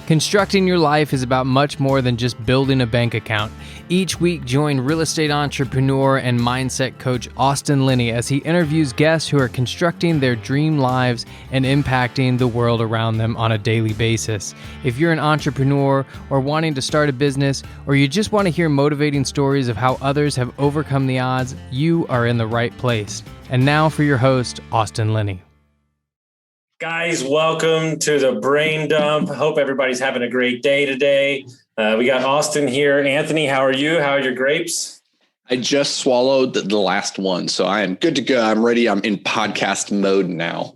Constructing your life is about much more than just building a bank account. Each week, join real estate entrepreneur and mindset coach Austin Linney as he interviews guests who are constructing their dream lives and impacting the world around them on a daily basis. If you're an entrepreneur or wanting to start a business, or you just want to hear motivating stories of how others have overcome the odds, you are in the right place. And now for your host, Austin Linney. Guys, welcome to the Brain Dump. Hope everybody's having a great day today. We got Austin here. Anthony, how are you? How are your grapes? I just swallowed the last one, so I am good to go. I'm ready. I'm in podcast mode now.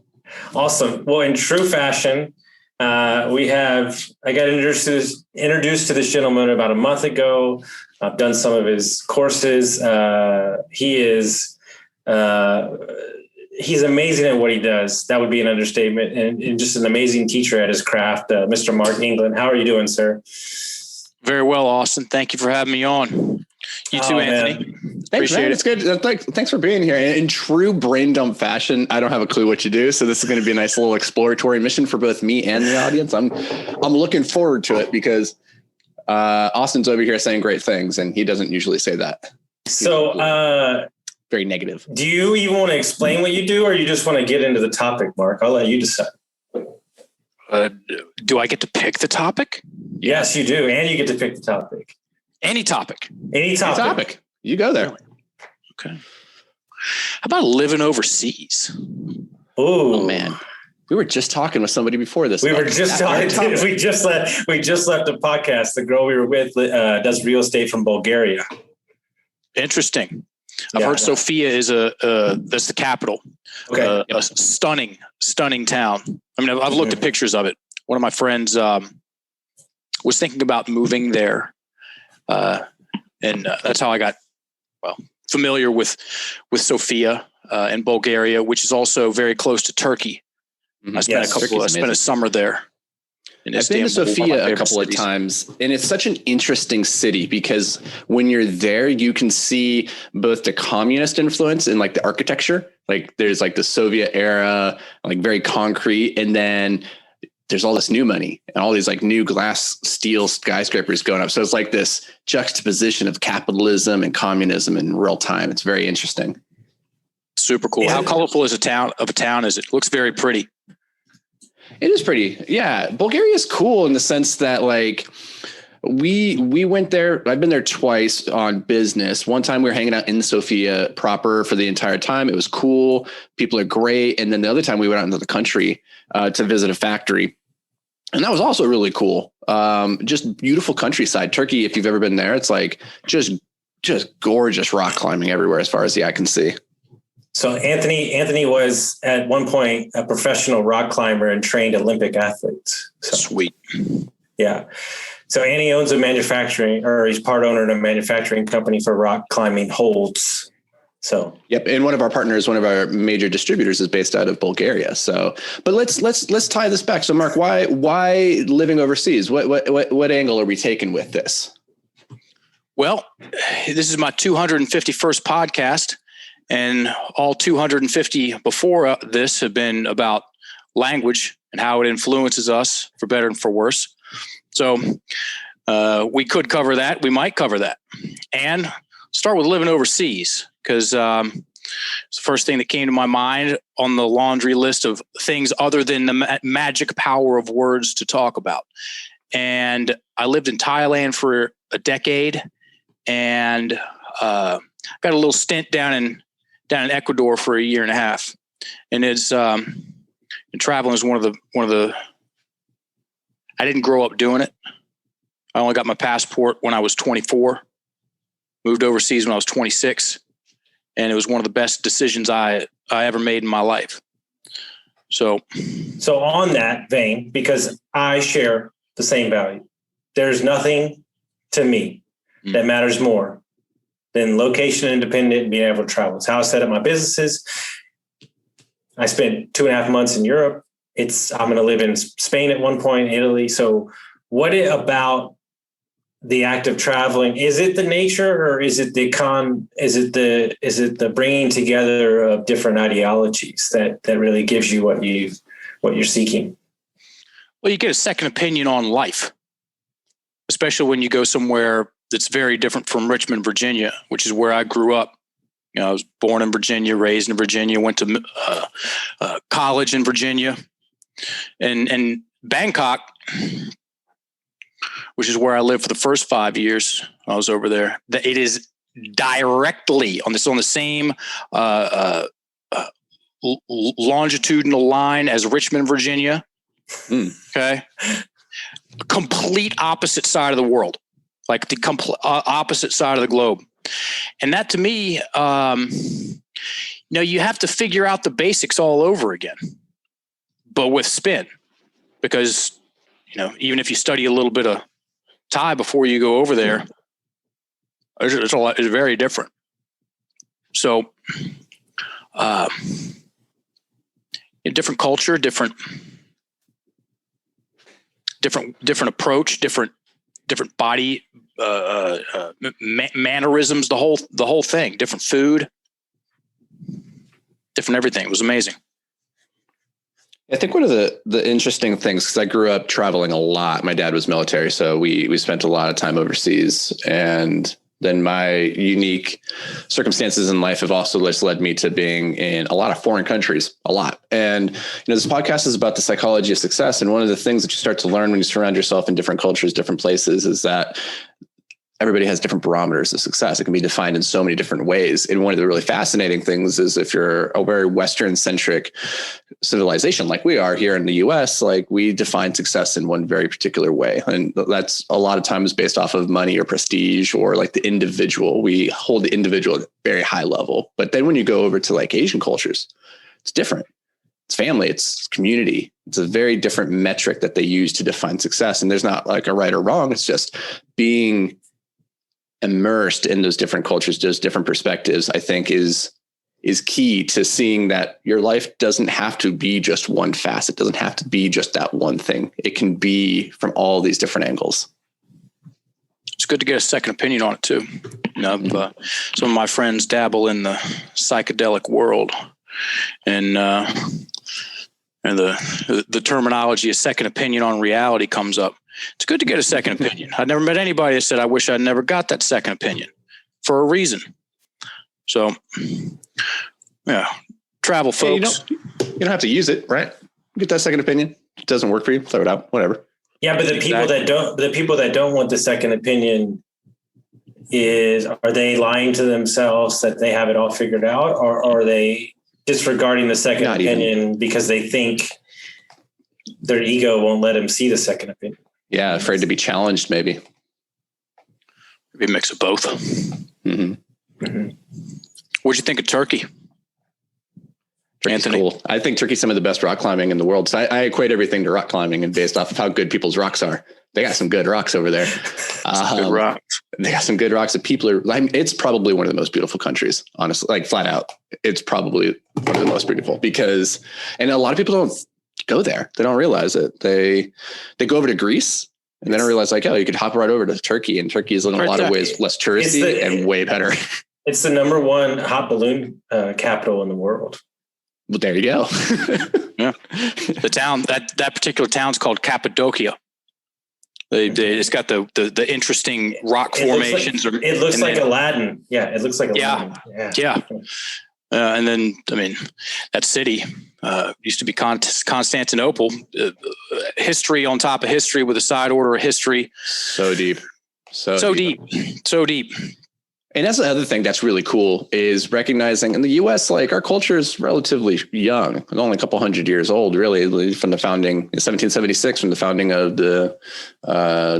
Awesome. Well, in true fashion, I got introduced to this gentleman about a month ago. I've done some of his courses. He's amazing at what he does. That would be an understatement, and just an amazing teacher at his craft, Mr. Mark England. How are you doing, sir? Very well, Austin. Thank you for having me on. You too, Anthony. Thanks, man. It's good. Thanks for being here. In true brain dump fashion, I don't have a clue what you do, so this is going to be a nice little exploratory mission for both me and the audience. I'm looking forward to it because Austin's over here saying great things, and he doesn't usually say that. So, very negative. Do you even want to explain what you do, or you just want to get into the topic, Mark? I'll let you decide. Do I get to pick the topic? Yes, you do. And you get to pick the topic. Any topic. Any topic. You go there. Okay. How about living overseas? Oh, man. We were just talking with somebody before this. We just left the podcast. The girl we were with does real estate from Bulgaria. Interesting. I've heard Sofia is that's the capital. Okay. A stunning town. I mean, I've looked at pictures of it. One of my friends was thinking about moving there, and that's how I got familiar with Sofia in Bulgaria, which is also very close to Turkey. I spent a summer there. I've been to Sofia a couple of times, and it's such an interesting city because when you're there, you can see both the communist influence in like the architecture, like there's like the Soviet era, like very concrete. And then there's all this new money and all these like new glass steel skyscrapers going up. So it's like this juxtaposition of capitalism and communism in real time. It's very interesting. Super cool. How colorful is a town is it? Looks very pretty. It is pretty. Yeah. Bulgaria is cool in the sense that like we went there. I've been there twice on business. One time we were hanging out in Sofia proper for the entire time. It was cool. People are great. And then the other time we went out into the country to visit a factory. And that was also really cool. Just beautiful countryside. Turkey, if you've ever been there, it's like just gorgeous rock climbing everywhere as far as the eye can see. So Anthony was at one point a professional rock climber and trained Olympic athletes. So, sweet. Yeah. So Annie owns he's part owner of a manufacturing company for rock climbing holds. So, yep. And one of our partners, one of our major distributors is based out of Bulgaria. So, but let's tie this back. So Mark, why living overseas? What angle are we taking with this? Well, this is my 251st podcast. And all 250 before this have been about language and how it influences us for better and for worse. So we could cover that. We might cover that. And start with living overseas because it's the first thing that came to my mind on the laundry list of things other than the magic power of words to talk about. And I lived in Thailand for a decade and got a little stint down in Ecuador for a year and a half. And it's, and traveling is one of the, I didn't grow up doing it. I only got my passport when I was 24, moved overseas when I was 26. And it was one of the best decisions I ever made in my life. So on that vein, because I share the same value, there's nothing to me that matters more than location independent and being able to travel. It's how I set up my businesses. I spent 2.5 months in Europe. I'm going to live in Spain at one point, Italy. So what about the act of traveling? Is it the nature or is it the bringing together of different ideologies that really gives you what you're seeking? Well, Well, you get a second opinion on life, especially when you go somewhere that's very different from Richmond, Virginia, which is where I grew up. I was born in Virginia, raised in Virginia, went to college in Virginia, and Bangkok, which is where I lived for the first 5 years. I was over there. It is directly on the same longitudinal line as Richmond, Virginia. Okay, complete opposite side of the world, like the opposite side of the globe. And that to me, you have to figure out the basics all over again, but with spin, because, even if you study a little bit of Thai before you go over there, it's very different. So, different culture, different approach, different body, mannerisms, the whole thing, different food, different everything. It was amazing. I think one of the interesting things, because I grew up traveling a lot. My dad was military, so we spent a lot of time overseas, and then my unique circumstances in life have also just led me to being in a lot of foreign countries, a lot. And, this podcast is about the psychology of success. And one of the things that you start to learn when you surround yourself in different cultures, different places, is that everybody has different barometers of success. It can be defined in so many different ways. And one of the really fascinating things is, if you're a very Western centric civilization like we are here in the US, like, we define success in one very particular way. And that's a lot of times based off of money or prestige, or like the individual. We hold the individual at a very high level. But then when you go over to like Asian cultures, it's different. It's family, it's community. It's a very different metric that they use to define success. And there's not like a right or wrong. It's just being immersed in those different cultures, those different perspectives, I think is key to seeing that your life doesn't have to be just one facet. It doesn't have to be just that one thing. It can be from all these different angles. It's good to get a second opinion on it too. Some of my friends dabble in the psychedelic world, and the terminology of second opinion on reality comes up. It's good to get a second opinion. I've never met anybody that said, I wish I'd never got that second opinion, for a reason. So, yeah, travel, folks. Yeah, you don't have to use it, right? Get that second opinion. If it doesn't work for you, throw it out, whatever. Yeah, but the people that don't want the second opinion, are they lying to themselves that they have it all figured out, or are they disregarding the second opinion because they think their ego won't let them see the second opinion? Yeah, afraid to be challenged, maybe. Maybe a mix of both. Mm-hmm. Mm-hmm. What'd you think of Turkey? Turkey's Anthony? Cool. I think Turkey's some of the best rock climbing in the world. So I equate everything to rock climbing, and based off of how good people's rocks are. They got some good rocks over there. Good rocks. They got some good rocks that it's probably one of the most beautiful countries, honestly, like flat out. It's probably one of the most beautiful and a lot of people don't go there. They don't realize it. They go over to Greece and then realize like, oh, you could hop right over to Turkey, and Turkey is in a lot of ways less touristy and way better. It's the number one hot balloon capital in the world. Well, there you go. Yeah. The town, that particular town's called Cappadocia. It's got the interesting rock formations. It looks like Aladdin. Yeah, it looks like Aladdin. Yeah. And then, that city used to be Constantinople. History on top of history with a side order of history. So deep. So deep. And that's the other thing that's really cool, is recognizing in the US, like, our culture is relatively young. It's only a couple hundred years old, really, from the founding in 1776, from the founding of the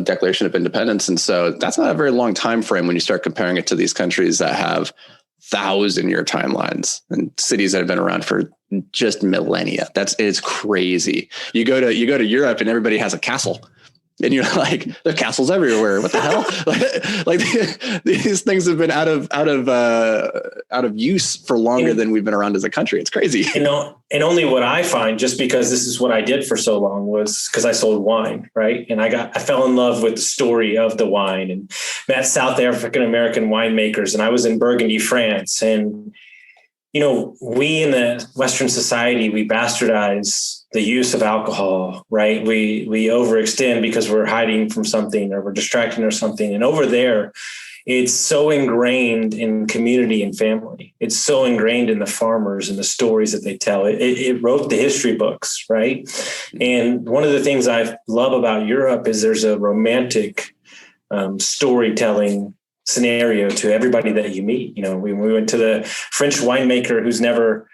Declaration of Independence. And so that's not a very long time frame when you start comparing it to these countries that have 1,000-year timelines and cities that have been around for just millennia. It's crazy. You go to Europe and everybody has a castle. And you're like, there are castles everywhere. What the hell? like these things have been out of use for longer than we've been around as a country. It's crazy. And only what I find, just because this is what I did for so long, was because I sold wine, right? And I fell in love with the story of the wine and met South African American winemakers. And I was in Burgundy, France, and we in the Western society, we bastardize the use of alcohol, right? We overextend because we're hiding from something or we're distracting or something. And over there, it's so ingrained in community and family. It's so ingrained in the farmers and the stories that they tell. It wrote the history books, right? And one of the things I love about Europe is there's a romantic storytelling scenario to everybody that you meet. We went to the French winemaker who's never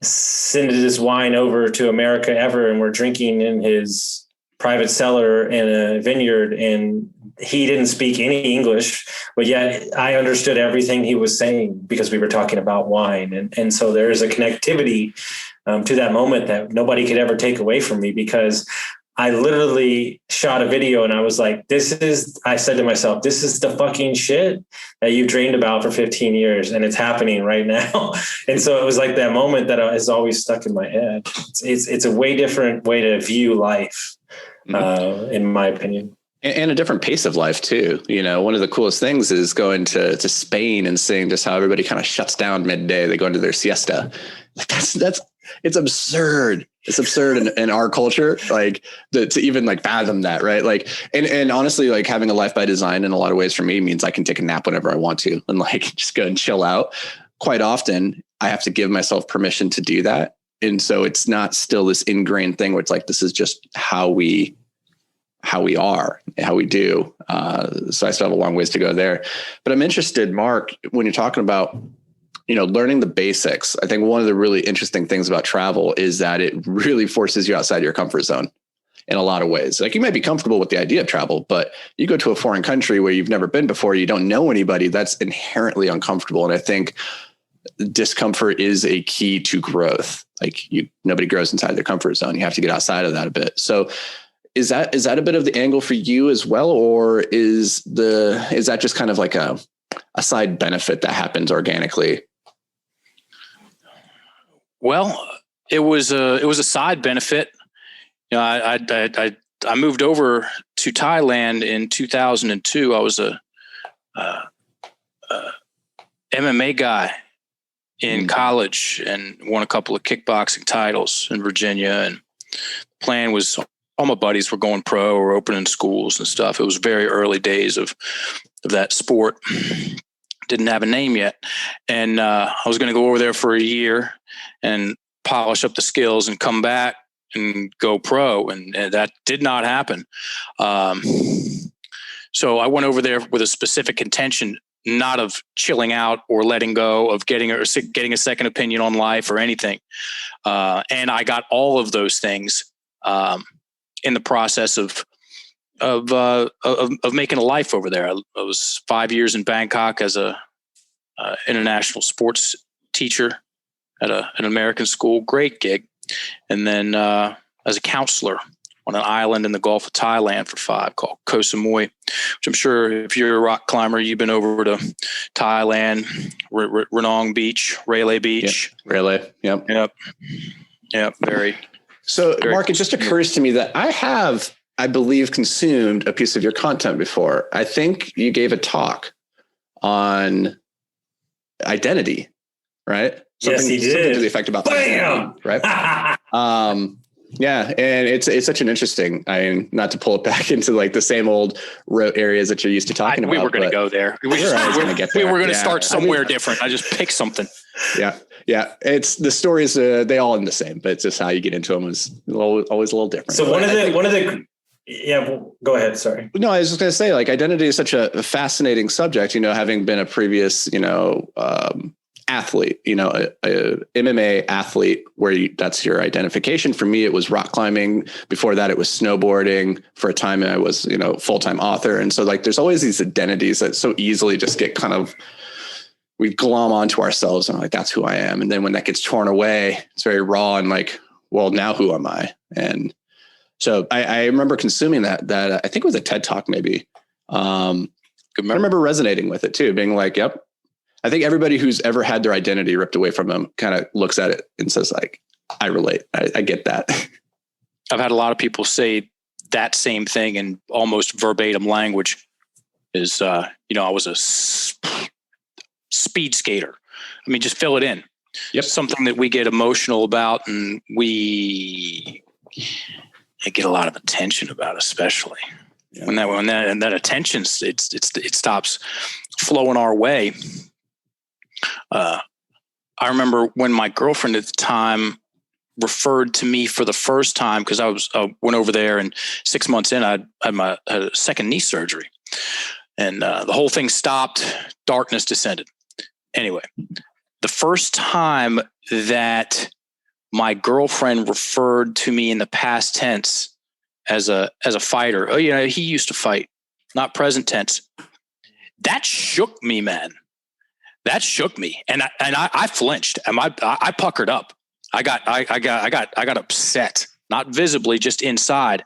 sent his wine over to America ever, and we're drinking in his private cellar in a vineyard, and he didn't speak any English, but yet I understood everything he was saying because we were talking about wine. And so there is a connectivity to that moment that nobody could ever take away from me, because I literally shot a video and I was like, I said to myself, this is the fucking shit that you've dreamed about for 15 years and it's happening right now. And so it was like that moment that is always stuck in my head. It's a way different way to view life, in my opinion. And a different pace of life too. One of the coolest things is going to Spain and seeing just how everybody kind of shuts down midday. They go into their siesta. Like it's absurd. It's absurd in our culture, like to even like fathom that. Right. Like, and honestly, like having a life by design in a lot of ways for me means I can take a nap whenever I want to and like just go and chill out. Quite often I have to give myself permission to do that. And so it's not still this ingrained thing where it's like, this is just how we are, how we do. So I still have a long ways to go there, but I'm interested, Mark, when you're talking about, learning the basics. I think one of the really interesting things about travel is that it really forces you outside your comfort zone in a lot of ways. Like you might be comfortable with the idea of travel, but you go to a foreign country where you've never been before, you don't know anybody, that's inherently uncomfortable. And I think discomfort is a key to growth. Like nobody grows inside their comfort zone. You have to get outside of that a bit. So is that a bit of the angle for you as well? Or is that just kind of like a side benefit that happens organically? Well, it was a side benefit. I moved over to Thailand in 2002. I was a MMA guy in college and won a couple of kickboxing titles in Virginia. And the plan was all my buddies were going pro or opening schools and stuff. It was very early days of that sport. Didn't have a name yet. And I was going to go over there for a year and polish up the skills and come back and go pro. And that did not happen. So I went over there with a specific intention, not of chilling out or letting go, of getting a second opinion on life or anything. And I got all of those things in the process of making a life over there. I was 5 years in Bangkok as a international sports teacher at an American school, great gig. And then as a counselor on an island in the Gulf of Thailand for 5 called Koh Samui, which I'm sure if you're a rock climber, you've been over to Thailand, Ranong Beach, Railay Beach. Yep. Railay, yep. Yep, very. So Mark, it just occurs to me that I believe, consumed a piece of your content before. I think you gave a talk on identity, right? Yes, he did. Something to the effect about identity, right? Yeah, and it's such an interesting. Not to pull it back into like the same old areas that you're used to talking about. We were going to go there. We were going to start somewhere different. I just picked something. Yeah. It's the stories. They all end the same, but it's just how you get into them is always a little different. So go ahead. Sorry. No, I was just going to say, like, identity is such a fascinating subject. Having been a previous, athlete, a MMA athlete, where that's your identification. For me, it was rock climbing. Before that, it was snowboarding. For a time, I was, full-time author. And so, like, there's always these identities that so easily just get we glom onto ourselves and like, that's who I am. And then when that gets torn away, it's very raw and like, well, now who am I? And so I remember consuming that I think it was a TED Talk maybe. I remember resonating with it too, being like, yep. I think everybody who's ever had their identity ripped away from them kind of looks at it and says like, I relate. I get that. I've had a lot of people say that same thing in almost verbatim language is, I was a speed skater. I mean, just fill it in. something that we get emotional about, and we get a lot of attention about, especially when that attention it stops flowing our way. I remember when my girlfriend at the time referred to me for the first time, because I went over there, and 6 months in, I had a second knee surgery, and the whole thing stopped. Darkness descended. Anyway, the first time that my girlfriend referred to me in the past tense as a fighter, oh yeah, he used to fight, not present tense. That shook me, man. That shook me, and I flinched, and I puckered up. I got upset, not visibly, just inside.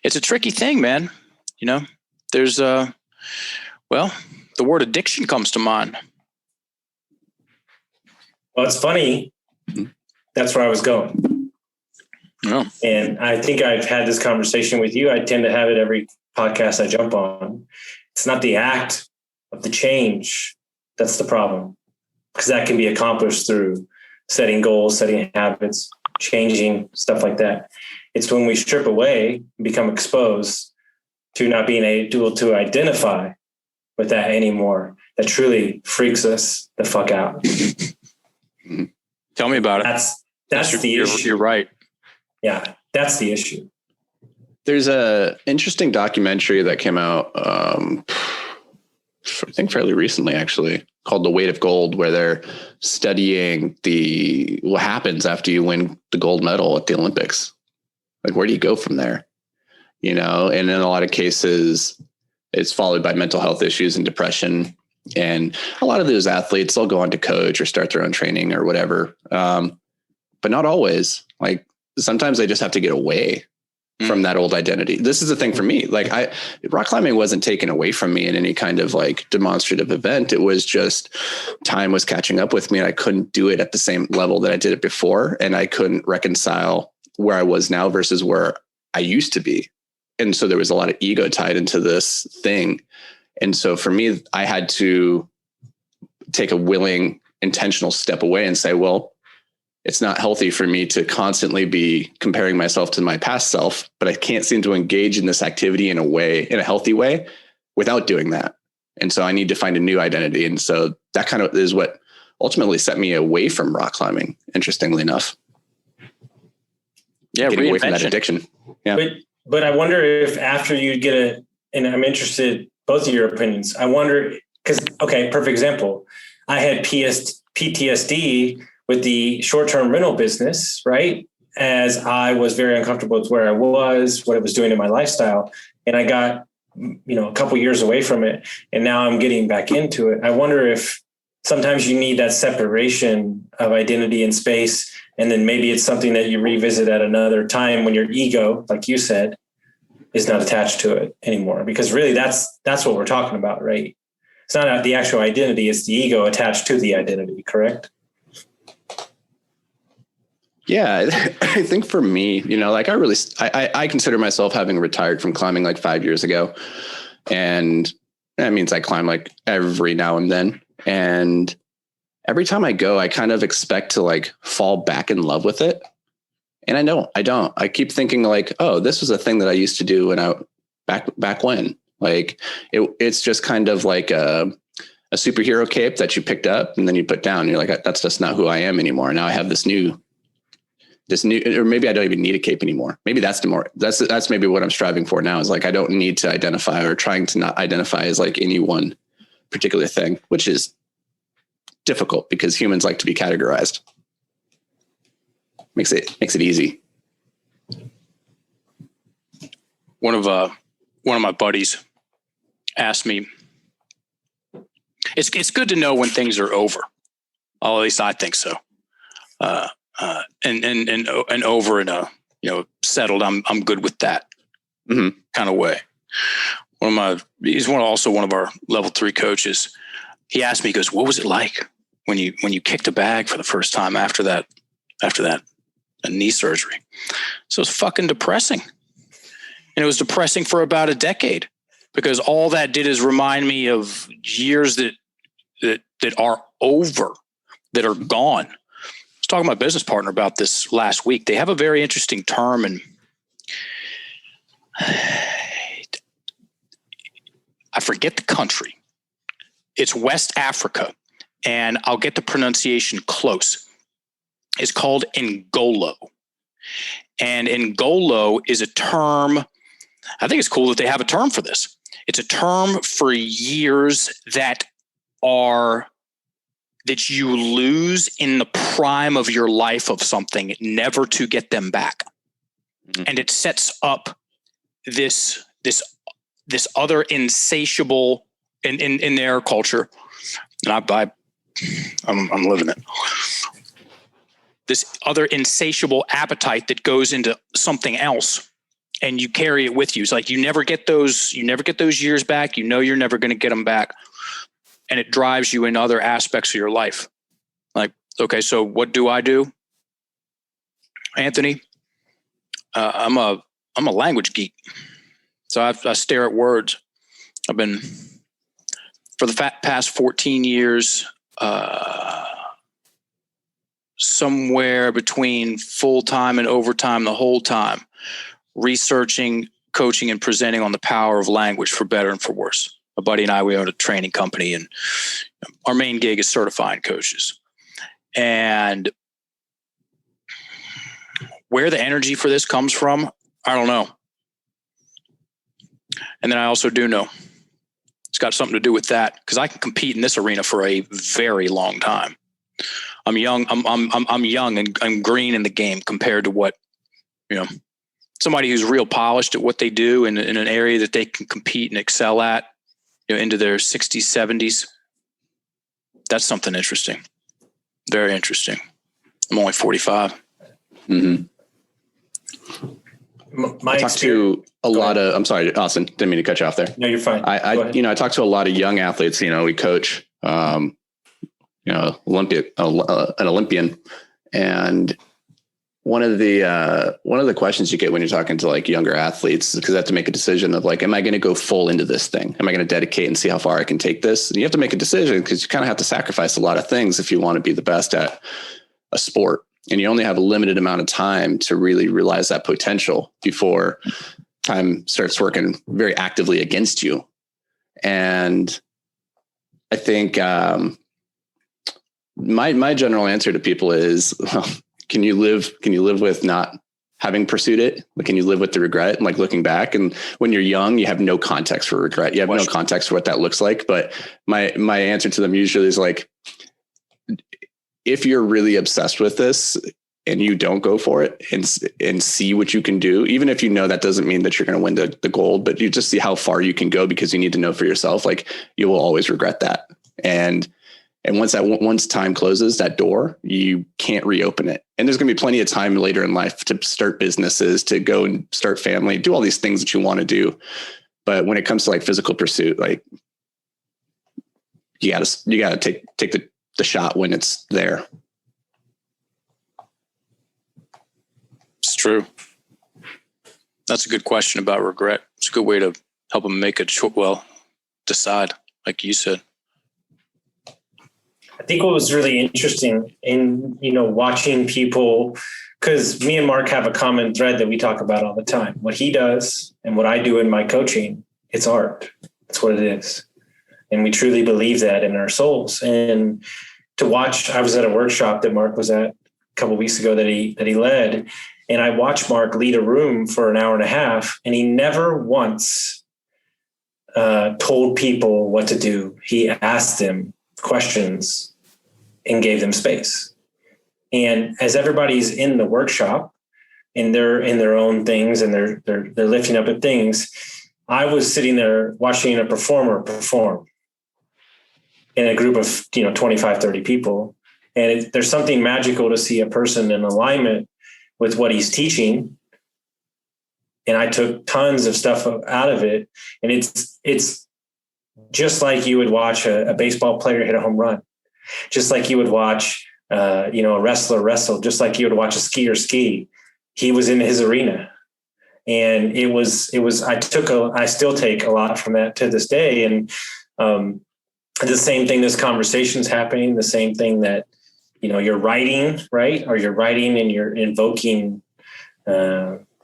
It's a tricky thing, man. You know, there's the word addiction comes to mind. Well, it's funny. That's where I was going. Oh. And I think I've had this conversation with you. I tend to have it every podcast I jump on. It's not the act of the change that's the problem, because that can be accomplished through setting goals, setting habits, changing, stuff like that. It's when we strip away and become exposed to not being able to identify with that anymore that truly freaks us the fuck out. Tell me about it. That's the issue. You're right. Yeah, that's the issue. There's a interesting documentary that came out, I think fairly recently, actually, called The Weight of Gold, where they're studying what happens after you win the gold medal at the Olympics. Like, where do you go from there? You know, and in a lot of cases, it's followed by mental health issues and depression. And a lot of those athletes, they'll go on to coach or start their own training or whatever. But not always. Like, sometimes they just have to get away from that old identity. This is the thing for me. Like, rock climbing wasn't taken away from me in any kind of like demonstrative event. It was just time was catching up with me, and I couldn't do it at the same level that I did it before. And I couldn't reconcile where I was now versus where I used to be. And so there was a lot of ego tied into this thing. And so for me, I had to take a willing, intentional step away and say, well, it's not healthy for me to constantly be comparing myself to my past self, but I can't seem to engage in this activity in a healthy way without doing that. And so I need to find a new identity. And so that kind of is what ultimately set me away from rock climbing, interestingly enough. Yeah. Getting away from that addiction. Yeah. But I wonder if after you get and I'm interested, both of your opinions, I wonder, because, okay, perfect example. I had PTSD with the short-term rental business, right? As I was very uncomfortable with where I was, what it was doing to my lifestyle. And I got, a couple years away from it. And now I'm getting back into it. I wonder if sometimes you need that separation of identity and space. And then maybe it's something that you revisit at another time when your ego, like you said, is not attached to it anymore. Because really that's what we're talking about, right? It's not the actual identity, it's the ego attached to the identity, correct? Yeah, I think for me, like I consider myself having retired from climbing like 5 years ago. And that means I climb like every now and then. And every time I go, I kind of expect to like fall back in love with it. And I don't. I keep thinking like, oh, this was a thing that I used to do when back when. Like it's just kind of like a superhero cape that you picked up and then you put down. You're like, that's just not who I am anymore. Now I have this new, or maybe I don't even need a cape anymore. Maybe that's maybe what I'm striving for now is like, I don't need to identify or trying to not identify as like any one particular thing, which is difficult because humans like to be categorized. Makes it easy. One of my buddies asked me, it's good to know when things are over. Well, at least I think so. And over in a, settled, I'm good with that kind of way. He's also one of our level 3 coaches. He asked me, he goes, what was it like when you kicked a bag for the first time after that knee surgery? So it's fucking depressing. And it was depressing for about a decade because all that did is remind me of years that that are over, that are gone. I was talking to my business partner about this last week. They have a very interesting term, and I forget the country. It's West Africa, and I'll get the pronunciation close. It's called Ngolo. And Ngolo is a term. I think it's cool that they have a term for this. It's a term for years that you lose in the prime of your life of something, never to get them back. Mm-hmm. And it sets up this other insatiable in their culture. And I'm living it. This other insatiable appetite that goes into something else, and you carry it with you. It's like you never get those years back. You know you're never going to get them back, and it drives you in other aspects of your life. Like, okay, so what do I do, Anthony? I'm a language geek, so I stare at words. I've been for the past 14 years. Somewhere between full-time and overtime the whole time, researching, coaching, and presenting on the power of language for better and for worse. My buddy and I, we own a training company, and our main gig is certifying coaches. And where the energy for this comes from, I don't know. And then I also do know it's got something to do with that, because I can compete in this arena for a very long time. I'm young. I'm young and I'm green in the game compared to what, somebody who's real polished at what they do in an area that they can compete and excel at, into their 60s, 70s. That's something interesting. Very interesting. I'm only 45. Mm-hmm. I talked to a lot of, I'm sorry, Austin, didn't mean to cut you off there. No, you're fine. I talked to a lot of young athletes, we coach, an Olympian. And one of the questions you get when you're talking to like younger athletes is because they have to make a decision of like, am I going to go full into this thing? Am I going to dedicate and see how far I can take this? And you have to make a decision because you kind of have to sacrifice a lot of things if you want to be the best at a sport. And you only have a limited amount of time to really realize that potential before time starts working very actively against you. And I think, my general answer to people is, well, can you live with not having pursued it? Like, can you live with the regret and like looking back? And when you're young, you have no context for regret. You have no context for what that looks like. But my answer to them usually is like, if you're really obsessed with this and you don't go for it and see what you can do, even if that doesn't mean that you're going to win the gold, but you just see how far you can go because you need to know for yourself, like you will always regret that. And once time closes that door, you can't reopen it. And there's going to be plenty of time later in life to start businesses, to go and start family, do all these things that you want to do. But when it comes to like physical pursuit, like you gotta take the shot when it's there. It's true. That's a good question about regret. It's a good way to help them make decide, like you said. I think what was really interesting in, watching people, because me and Mark have a common thread that we talk about all the time. What he does and what I do in my coaching, it's art. That's what it is. And we truly believe that in our souls. And to watch, I was at a workshop that Mark was at a couple of weeks ago that he led. And I watched Mark lead a room for an hour and a half, and he never once told people what to do. He asked them questions and gave them space. And as everybody's in the workshop and they're in their own things and they're lifting up at things, I was sitting there watching a performer perform in a group of 25, 30 people. And there's something magical to see a person in alignment with what he's teaching. And I took tons of stuff out of it. And it's just like you would watch a baseball player hit a home run, just like you would watch, a wrestler wrestle, just like you would watch a skier ski. He was in his arena. And I still take a lot from that to this day. And the same thing, this conversation's happening, the same thing that, you're writing, right? Or you're writing and you're invoking,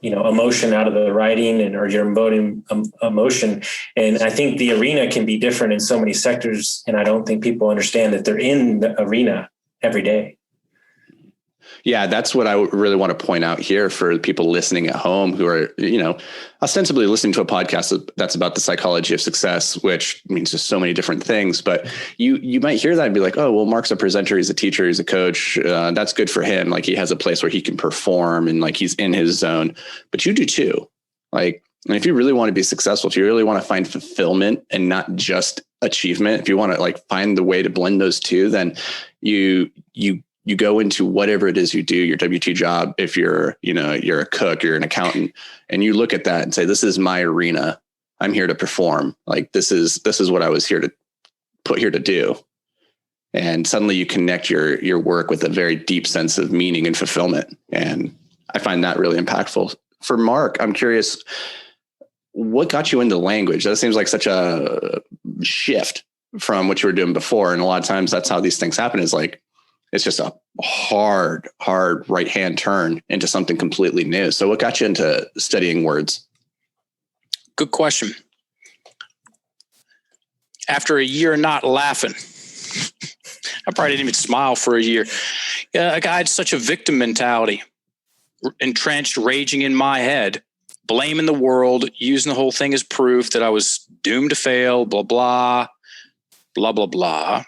emotion out of the writing, or you're invoking emotion. And I think the arena can be different in so many sectors. And I don't think people understand that they're in the arena every day. Yeah, that's what I really want to point out here for people listening at home who are, ostensibly listening to a podcast that's about the psychology of success, which means just so many different things. But you might hear that and be like, oh, well, Mark's a presenter, he's a teacher, he's a coach. That's good for him. Like, he has a place where he can perform and like he's in his zone. But you do too. Like, and if you really want to be successful, if you really want to find fulfillment and not just achievement, if you want to like find the way to blend those two, then you go into whatever it is you do, your WT job. If you're a cook, you're an accountant, and you look at that and say, this is my arena. I'm here to perform. Like, this is what I was put here to do. And suddenly you connect your work with a very deep sense of meaning and fulfillment. And I find that really impactful. For Mark, I'm curious, what got you into language? That seems like such a shift from what you were doing before. And a lot of times that's how these things happen, is like, it's just a hard right-hand turn into something completely new. So what got you into studying words? Good question. After a year not laughing, I probably didn't even smile for a year. Yeah, I had such a victim mentality, entrenched, raging in my head, blaming the world, using the whole thing as proof that I was doomed to fail, blah, blah, blah, blah, blah.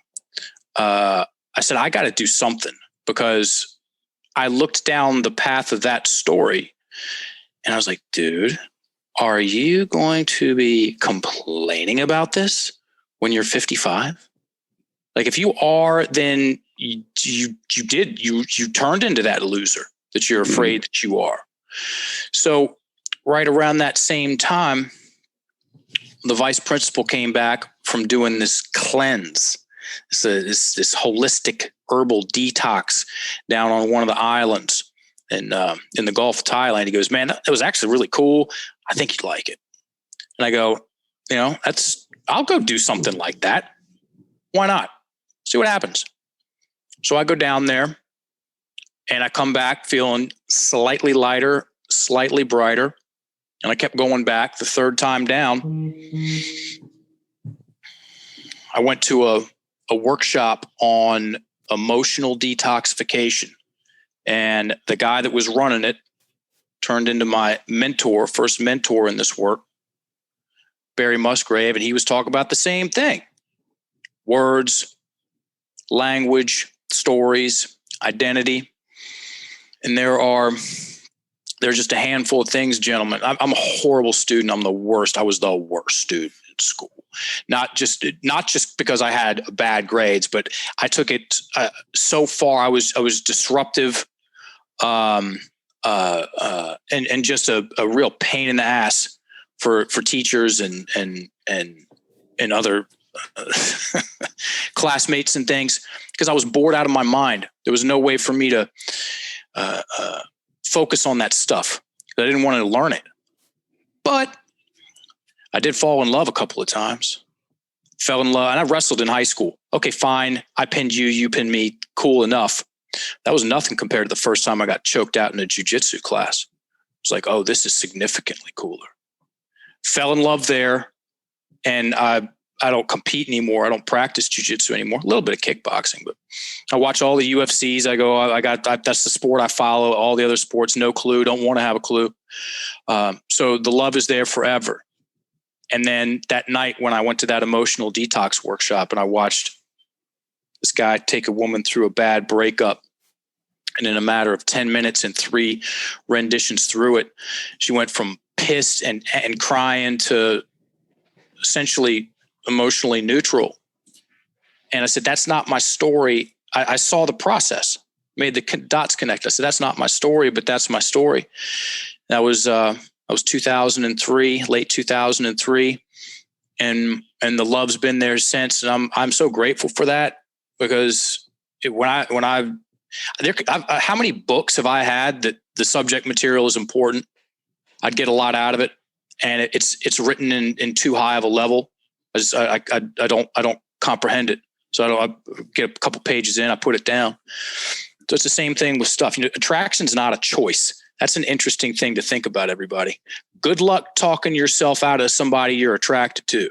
I said, I got to do something, because I looked down the path of that story and I was like, dude, are you going to be complaining about this when you're 55? Like, if you are, then you turned into that loser that you're afraid that you are. So right around that same time, the vice principal came back from doing this cleanse. This holistic herbal detox down on one of the islands in the Gulf of Thailand. He goes, man, that was actually really cool. I think you'd like it. And I go, I'll go do something like that. Why not? See what happens. So I go down there and I come back feeling slightly lighter, slightly brighter. And I kept going back. The third time down, I went to a workshop on emotional detoxification. And the guy that was running it turned into my first mentor in this work, Barry Musgrave. And he was talking about the same thing: words, language, stories, identity. And there's just a handful of things, gentlemen. I'm a horrible student. I'm the worst. I was the worst student in school. Not just because I had bad grades, but I took it so far. I was disruptive, and just a real pain in the ass for teachers and other classmates and things, because I was bored out of my mind. There was no way for me to focus on that stuff. I didn't want to learn it, but I did fall in love a couple of times. Fell in love, and I wrestled in high school. Okay, fine. I pinned you, you pinned me. Cool enough. That was nothing compared to the first time I got choked out in a jiu-jitsu class. It's like, oh, this is significantly cooler. Fell in love there, and I don't compete anymore. I don't practice jiu-jitsu anymore. A little bit of kickboxing, but I watch all the UFCs. That's the sport I follow. All the other sports, no clue. Don't want to have a clue. So the love is there forever. And then that night when I went to that emotional detox workshop and I watched this guy take a woman through a bad breakup, and in a matter of 10 minutes and 3 renditions through it, she went from pissed and crying to essentially emotionally neutral. And I said, that's not my story. I saw the process, made the dots connect. I said, that's not my story, but that's my story. That was 2003, late 2003. And the love's been there since. And I'm so grateful for that, because how many books have I had that the subject material is important? I'd get a lot out of it, and it's written in too high of a level. I don't comprehend it. So I get a couple pages in, I put it down. So it's the same thing with stuff. Attraction's not a choice. That's an interesting thing to think about, everybody. Good luck talking yourself out of somebody you're attracted to,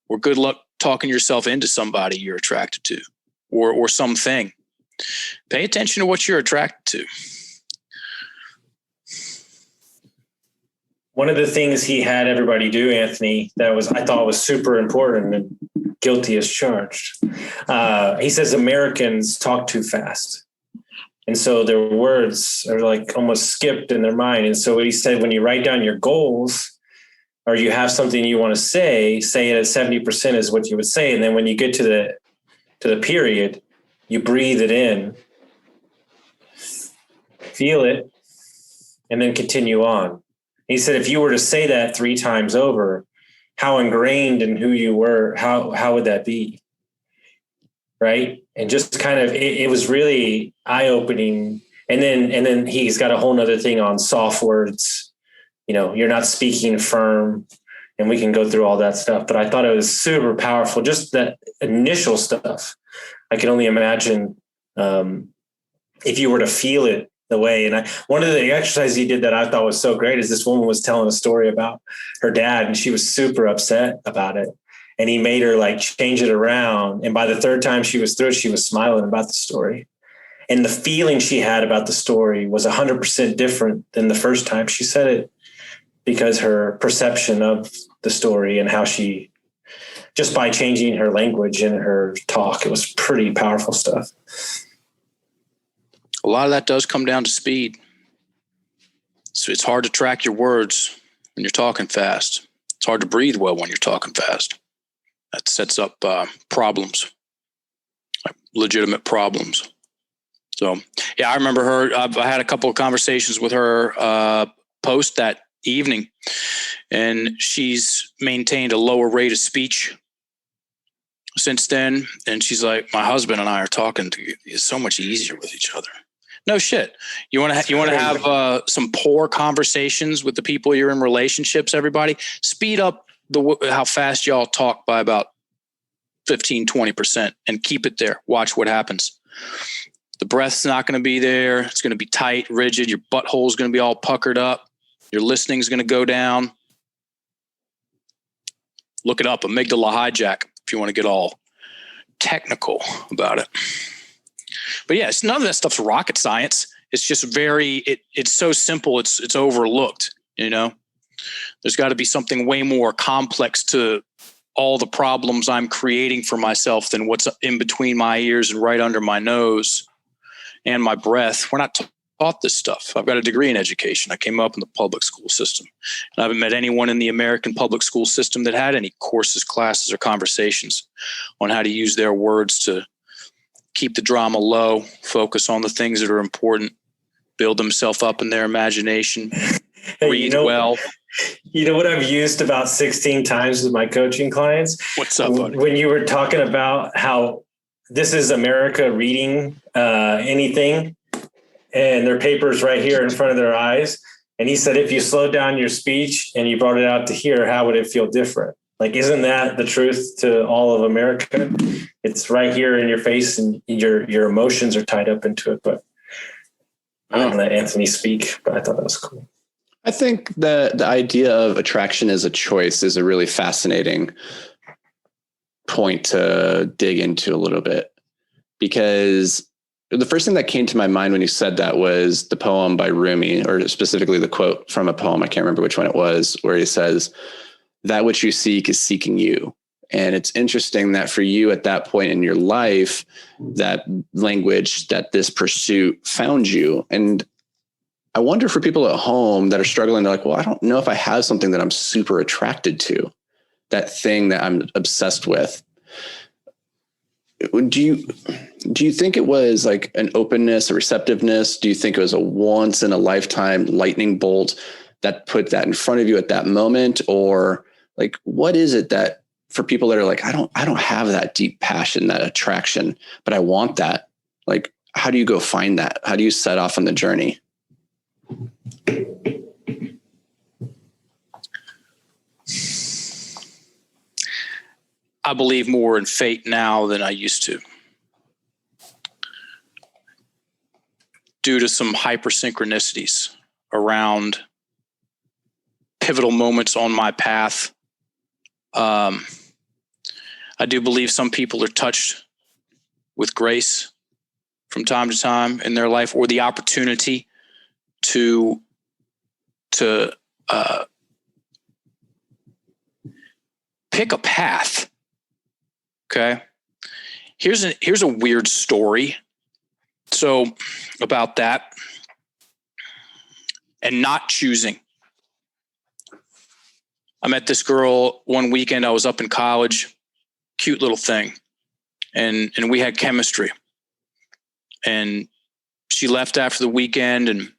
or good luck talking yourself into somebody you're attracted to, or something. Pay attention to what you're attracted to. One of the things he had everybody do, Anthony, I thought was super important, and guilty as charged. He says Americans talk too fast. And so their words are like almost skipped in their mind. And so what he said, when you write down your goals or you have something you want to say it at 70% is what you would say. And then when you get to the period, you breathe it in, feel it, and then continue on. He said, if you were to say that 3 times over, how ingrained in who you were, how would that be? Right. And just kind of, it was really eye-opening. And then he's got a whole nother thing on soft words. You're not speaking firm, and we can go through all that stuff. But I thought it was super powerful. Just that initial stuff. I can only imagine if you were to feel it the way. And one of the exercises he did that I thought was so great is this woman was telling a story about her dad, and she was super upset about it. And he made her like change it around. And by the 3rd time she was through, she was smiling about the story. And the feeling she had about the story was 100% different than the first time she said it, because her perception of the story and how she, just by changing her language and her talk, it was pretty powerful stuff. A lot of that does come down to speed. So it's hard to track your words when you're talking fast. It's hard to breathe well when you're talking fast. That sets up problems, like legitimate problems. So, yeah, I remember her. I had a couple of conversations with her post that evening, and she's maintained a lower rate of speech since then. And she's like, my husband and I are talking so much easier with each other. No shit. You want to have some poor conversations with the people you're in relationships, everybody? Speed up how fast y'all talk by about 15, 20% and keep it there. Watch what happens. The breath's not going to be there. It's going to be tight, rigid. Your butthole's going to be all puckered up. Your listening's going to go down. Look it up, amygdala hijack, if you want to get all technical about it. But yes, none of that stuff's rocket science. It's just it's so simple. It's overlooked, There's got to be something way more complex to all the problems I'm creating for myself than what's in between my ears and right under my nose and my breath. We're not taught this stuff. I've got a degree in education. I came up in the public school system. And I haven't met anyone in the American public school system that had any courses, classes, or conversations on how to use their words to keep the drama low, focus on the things that are important, build themselves up in their imagination, breathe well. You know what I've used about 16 times with my coaching clients? What's up, buddy? When you were talking about how this is America reading anything and their papers right here in front of their eyes. And he said, if you slowed down your speech and you brought it out to here, how would it feel different? Like, isn't that the truth to all of America? It's right here in your face and your emotions are tied up into it. But I'm going to let Anthony speak, but I thought that was cool. I think the idea of attraction as a choice is a really fascinating point to dig into a little bit, because the first thing that came to my mind when you said that was the poem by Rumi, or specifically the quote from a poem. I can't remember which one it was, where he says, that which you seek is seeking you. And it's interesting that for you at that point in your life, that language, that this pursuit found you. And I wonder for people at home that are struggling, they're like, well, I don't know if I have something that I'm super attracted to, that thing that I'm obsessed with. Do you think it was like an openness, a receptiveness? Do you think it was a once in a lifetime lightning bolt that put that in front of you at that moment? Or like, what is it that for people that are like, I don't have that deep passion, that attraction, but I want that? Like, how do you go find that? How do you set off on the journey? I believe more in fate now than I used to, due to some hypersynchronicities around pivotal moments on my path. I do believe some people are touched with grace from time to time in their life, or the opportunity to pick a path. Okay. Here's a weird story. So about that and not choosing. I met this girl one weekend. I was up in college, cute little thing. And we had chemistry, and she left after the weekend, and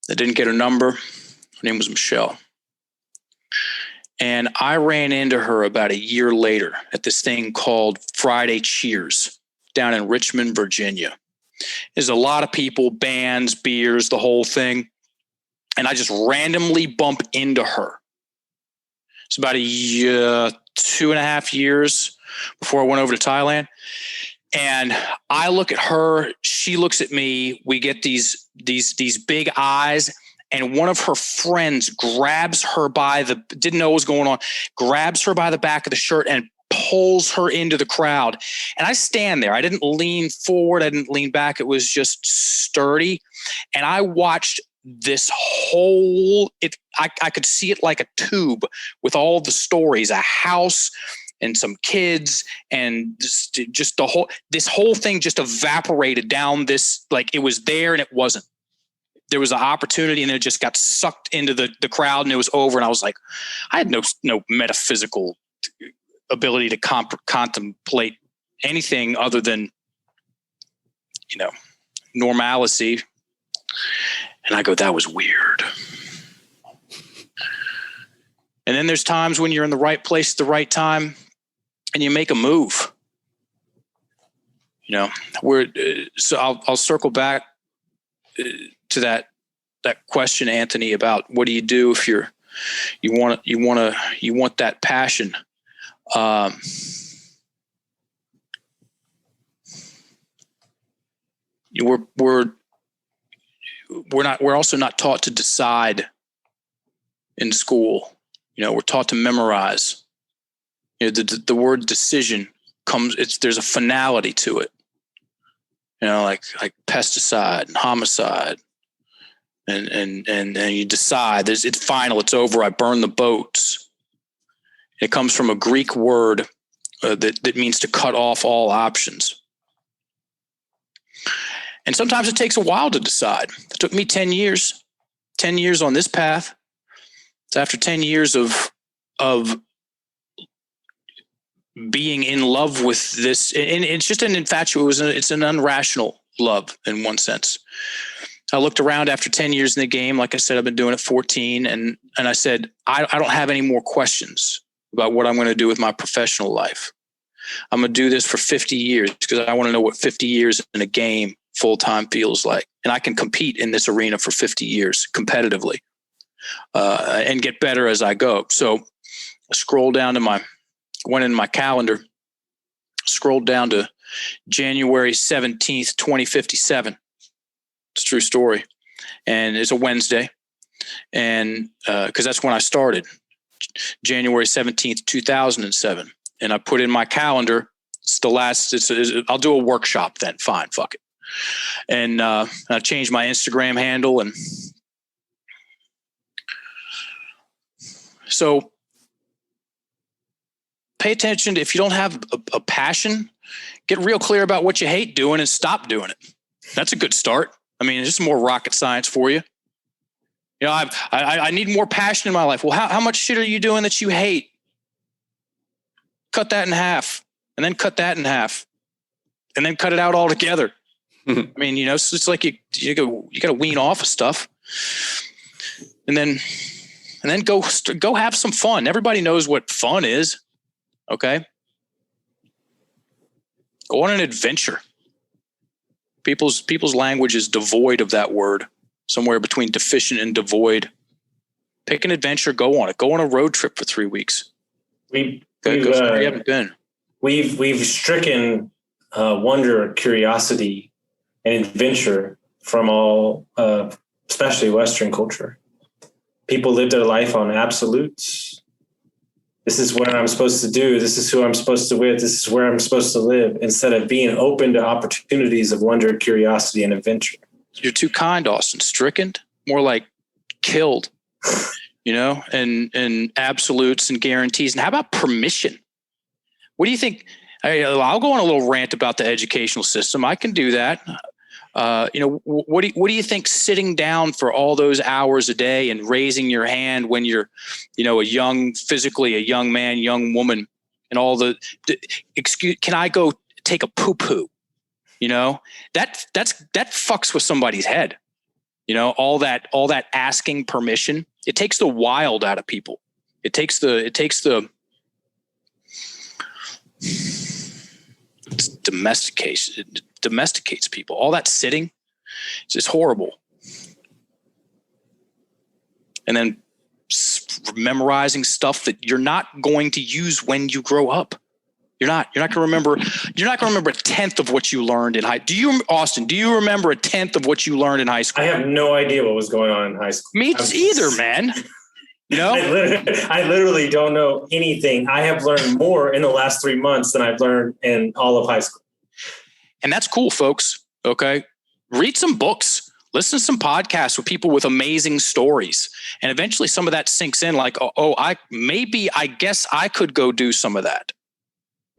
I didn't get her number. Her name was Michelle. And I ran into her about a year later at this thing called Friday Cheers down in Richmond, Virginia. There's a lot of people, bands, beers, the whole thing. And I just randomly bump into her. It's about a year, 2.5 years before I went over to Thailand. And I look at her, she looks at me. We get these big eyes. And one of her friends grabs her didn't know what was going on, grabs her by the back of the shirt and pulls her into the crowd. And I stand there. I didn't lean forward. I didn't lean back. It was just sturdy. And I watched this whole, I could see it like a tube with all the stories, a house and some kids, and just this whole thing just evaporated down this, like it was there and it wasn't. There was an opportunity and it just got sucked into the crowd and it was over. And I was like, I had no metaphysical ability to contemplate anything other than, normalcy. And I go, that was weird. And then there's times when you're in the right place at the right time and you make a move. So I'll circle back to that question, Anthony, about what do you do if you want that passion. We're also not taught to decide in school. We're taught to memorize. The word decision there's a finality to it. Like pesticide and homicide, and you decide it's final, it's over. I burn the boats. It comes from a Greek word that means to cut off all options. And sometimes it takes a while to decide. It took me 10 years on this path. It's after 10 years of being in love with this. And it's just an infatuation. It's an unrational love in one sense. I looked around after 10 years in the game. Like I said, I've been doing it 14. And I said, I don't have any more questions about what I'm going to do with my professional life. I'm going to do this for 50 years because I want to know what 50 years in a game full-time feels like. And I can compete in this arena for 50 years competitively and get better as I go. So I scrolled down to went in my calendar, scrolled down to January 17th, 2057. It's a true story. And it's a Wednesday. And because that's when I started, January 17th, 2007. And I put in my calendar, I'll do a workshop then. Fine, fuck it. And I changed my Instagram handle. And so pay attention. If you don't have a passion, get real clear about what you hate doing and stop doing it. That's a good start. I mean, it's just more rocket science for you. I need more passion in my life. Well, how much shit are you doing that you hate? Cut that in half, and then cut that in half, and then cut it out altogether. I mean, so it's like you got to wean off of stuff, and then go have some fun. Everybody knows what fun is. Okay, go on an adventure. People's language is devoid of that word. Somewhere between deficient and devoid. Pick an adventure, go on it. Go on a road trip for 3 weeks. We You haven't been. We've stricken wonder, curiosity, and adventure from all, especially Western culture. People live their life on absolutes. This is what I'm supposed to do. This is who I'm supposed to with. This is where I'm supposed to live, instead of being open to opportunities of wonder, curiosity, and adventure. You're too kind, Austin. Stricken, more like killed, and absolutes and guarantees. And how about permission? What do you think? I'll go on a little rant about the educational system. I can do that. What do you think sitting down for all those hours a day and raising your hand when you're, physically a young man, young woman, and all the excuse, can I go take a poo-poo? That fucks with somebody's head. All that asking permission, it takes the wild out of people. It domesticates people. All that sitting is just horrible. And then memorizing stuff that you're not going to use when you grow up. You're not going to remember. You're not going to remember a tenth of what you learned in high. Austin? Do you remember a tenth of what you learned in high school? I have no idea what was going on in high school. Me either, man. I literally don't know anything. I have learned more in the last 3 months than I've learned in all of high school. And that's cool, folks. Okay. Read some books, listen to some podcasts with people with amazing stories. And eventually some of that sinks in like, I guess I could go do some of that.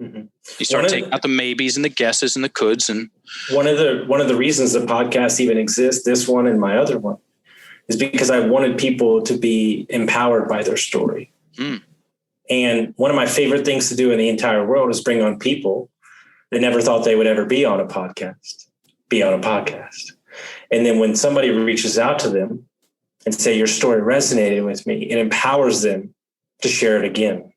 Mm-hmm. You start taking out the maybes and the guesses and the coulds. And one of the reasons the podcast even exists, this one and my other one, is because I wanted people to be empowered by their story. Mm. And one of my favorite things to do in the entire world is bring on people that never thought they would ever be on a podcast. And then when somebody reaches out to them and say, your story resonated with me, it empowers them to share it again.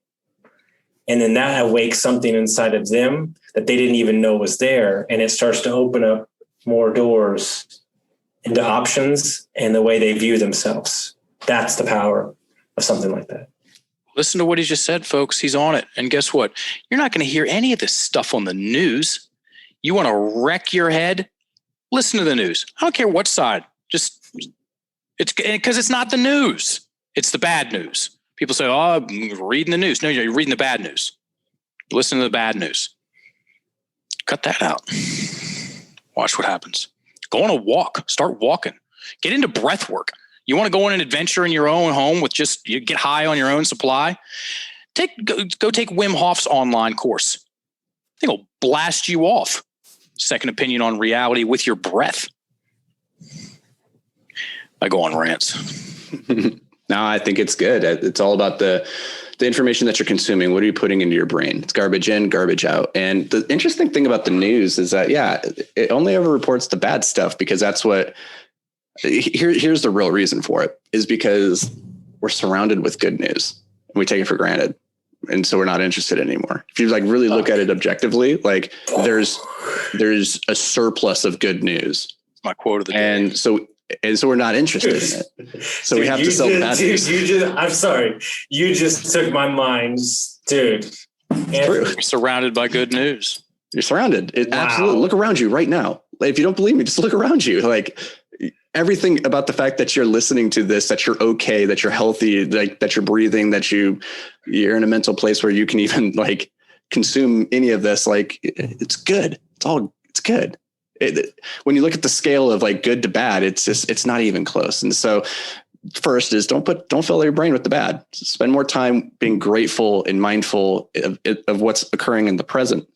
And then that awakes something inside of them that they didn't even know was there. And it starts to open up more doors into options and the way they view themselves. That's the power of something like that. Listen to what he just said, folks. He's on it. And guess what? You're not going to hear any of this stuff on the news. You want to wreck your head? Listen to the news. I don't care what side. It's because it's not the news. It's the bad news. People say, I'm reading the news. No, you're reading the bad news. Listen to the bad news. Cut that out. Watch what happens. Go on a walk. Start walking. Get into breath work. You want to go on an adventure in your own home with you get high on your own supply? Go take Wim Hof's online course. I think it'll blast you off. Second opinion on reality with your breath. I go on rants. No, I think it's good. It's all about the information that you're consuming. What are you putting into your brain? It's garbage in, garbage out. And the interesting thing about the news is that, it only ever reports the bad stuff because that's what here's the real reason for it is because we're surrounded with good news and we take it for granted. And so we're not interested anymore. If you really look at it objectively, there's a surplus of good news. My quote of the day. And so we're not interested in it. So we have to sell bad news. I'm sorry. You just took my mind, dude. You're surrounded by good news. You're surrounded. Absolutely. Look around you right now. If you don't believe me, just look around you. Everything about the fact that you're listening to this, that you're okay, that you're healthy, that you're breathing, that you're in a mental place where you can even consume any of this. It's good. It's good. When you look at the scale of good to bad, it's not even close. And so first is don't fill your brain with the bad. Spend more time being grateful and mindful of what's occurring in the present.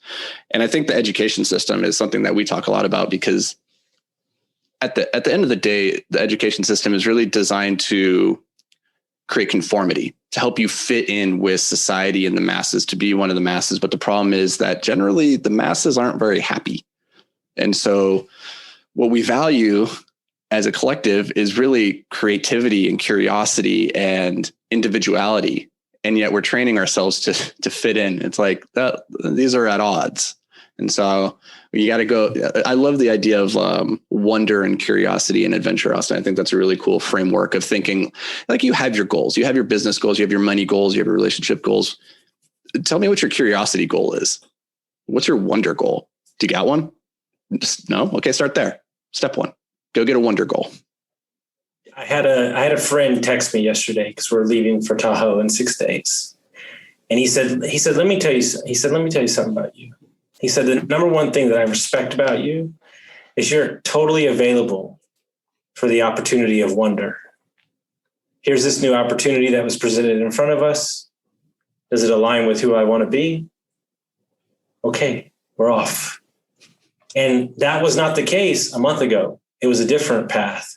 And I think the education system is something that we talk a lot about because at the end of the day, the education system is really designed to create conformity, to help you fit in with society and the masses, to be one of the masses. But the problem is that generally the masses aren't very happy. And so what we value as a collective is really creativity and curiosity and individuality. And yet we're training ourselves to fit in. It's these are at odds. And so you got to go. I love the idea of wonder and curiosity and adventure, Austin. I think that's a really cool framework of thinking. You have your goals, you have your business goals, you have your money goals, you have your relationship goals. tell me what your curiosity goal is. What's your wonder goal? Do you got one? Just, no? Okay, start there. Step one, go get a wonder goal. I had a friend text me yesterday because we're leaving for Tahoe in 6 days. And he said, let me tell you something about you. He said, the number one thing that I respect about you is you're totally available for the opportunity of wonder. Here's this new opportunity that was presented in front of us. Does it align with who I want to be? Okay, we're off. And that was not the case a month ago. It was a different path.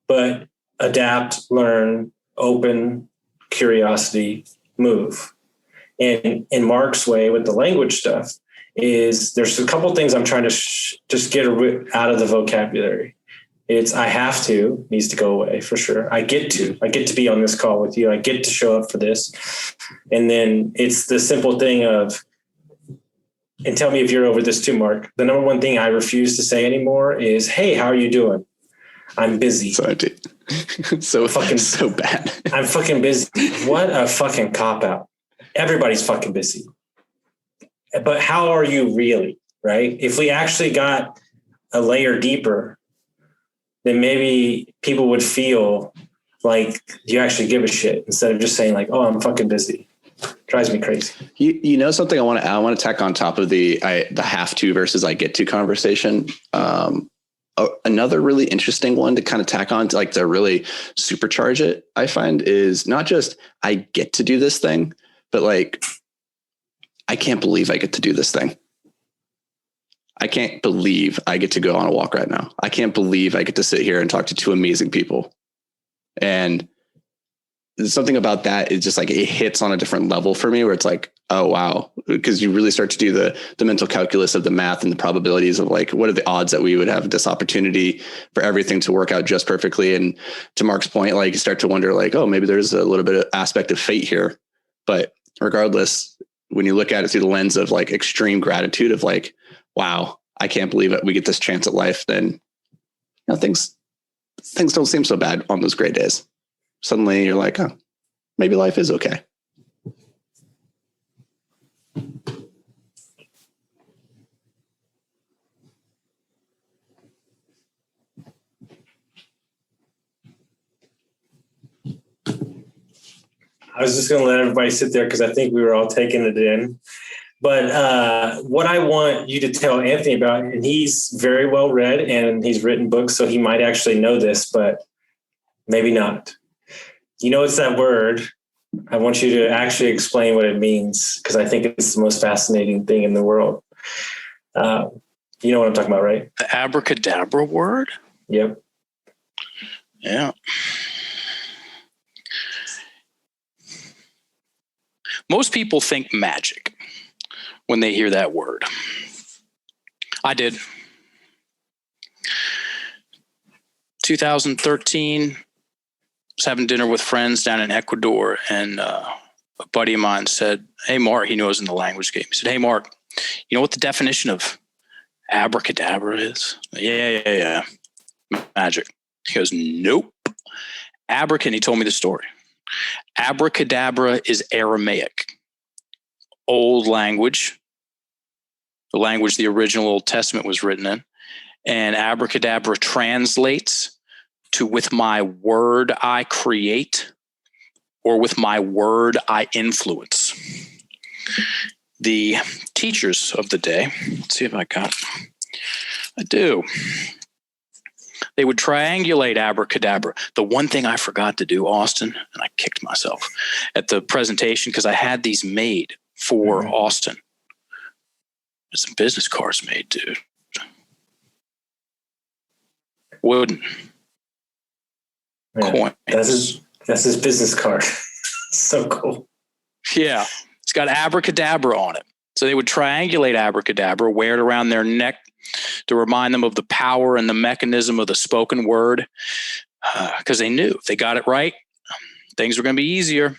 But adapt, learn, open, curiosity, move. And in Mark's way with the language stuff is there's a couple things I'm trying to just get out of the vocabulary. It's I have to needs to go away for sure. I get to be on this call with you. I get to show up for this. And then it's the simple thing of, and tell me if you're over this too, Mark. The number one thing I refuse to say anymore is, hey, how are you doing? I'm busy. So bad. I'm fucking busy. What a fucking cop out. Everybody's fucking busy. But how are you really? Right? If we actually got a layer deeper, then maybe people would feel like you actually give a shit instead of just saying like, oh, I'm fucking busy. Drives me crazy. You know something I want to tack on top of the have to versus I get to conversation. Another really interesting one to kind of tack on to like to really supercharge it, I find, is not just I get to do this thing, but like I can't believe I get to do this thing. I can't believe I get to go on a walk right now. I can't believe I get to sit here and talk to two amazing people. And something about that is just like it hits on a different level for me where it's like, oh, wow. Because you really start to do the mental calculus of the math and the probabilities of like, what are the odds that we would have this opportunity for everything to work out just perfectly? And to Mark's point, like you start to wonder like, oh, maybe there's a little bit of aspect of fate here. But regardless, when you look at it through the lens of like extreme gratitude of like, wow, I can't believe it, we get this chance at life, then things don't seem so bad on those great days. Suddenly you're like, oh, maybe life is okay. I was just going to let everybody sit there because I think we were all taking it in. But what I want you to tell Anthony about, and he's very well read and he's written books, so he might actually know this, but maybe not. It's that word. I want you to actually explain what it means because I think it's the most fascinating thing in the world. You know what I'm talking about, right? The abracadabra word? Yep. Yeah. Most people think magic when they hear that word. I did. 2013, was having dinner with friends down in Ecuador, and a buddy of mine said, hey, Mark, he knows in the language game. He said, hey, Mark, you know what the definition of abracadabra is? Yeah. Magic. He goes, nope. And he told me the story. Abracadabra is Aramaic, old language, the language the original Old Testament was written in. And abracadabra translates to with my word I create, or with my word I influence. The teachers of the day, let's see if I do. They would triangulate abracadabra. The one thing I forgot to do, Austin, and I kicked myself at the presentation because I had these made for Austin. There's some business cards made, dude. Wooden. Yeah, coins. That's his business card. So cool. Yeah. It's got abracadabra on it. So they would triangulate abracadabra, wear it around their neck to remind them of the power and the mechanism of the spoken word. Because they knew if they got it right, things were going to be easier.